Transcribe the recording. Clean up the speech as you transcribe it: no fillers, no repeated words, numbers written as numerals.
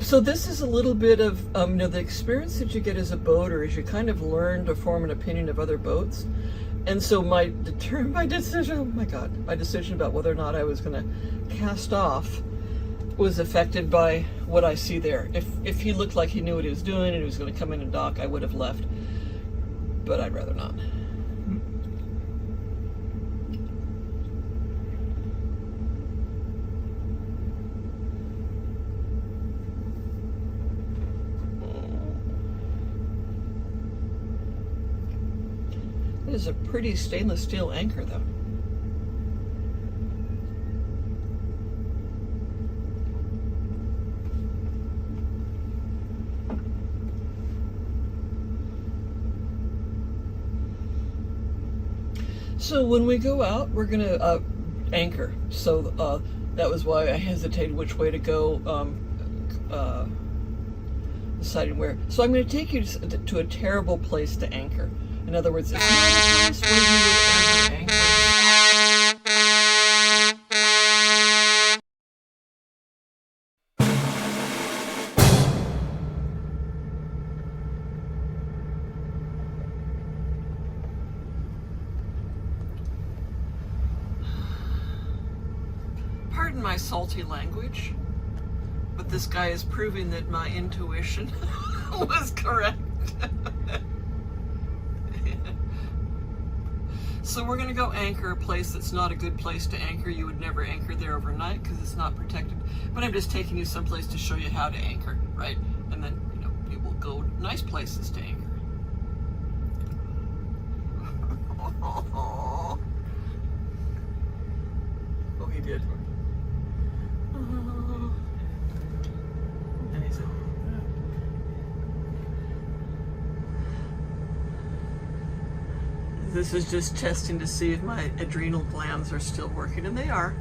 So this is a little bit of the experience that you get as a boater is you kind of learn to form an opinion of other boats. And so my decision, oh my God, my decision about whether or not I was going to cast off was affected by what I see there. If he looked like he knew what he was doing and he was going to come in and dock, I would have left. But I'd rather not. It is a pretty stainless steel anchor, though. So when we go out, we're gonna anchor. So that was why I hesitated which way to go, deciding where. So I'm going to take you to a terrible place to anchor. In other words, it's not a place where you would ever anchor. Pardon my salty language, but this guy is proving that my intuition was correct. So we're going to go anchor a place that's not a good place to anchor. You would never anchor there overnight because it's not protected. But I'm just taking you someplace to show you how to anchor, right? And then, you will go nice places to anchor. Oh, he did. And he said, this is just testing to see if my adrenal glands are still working, and they are.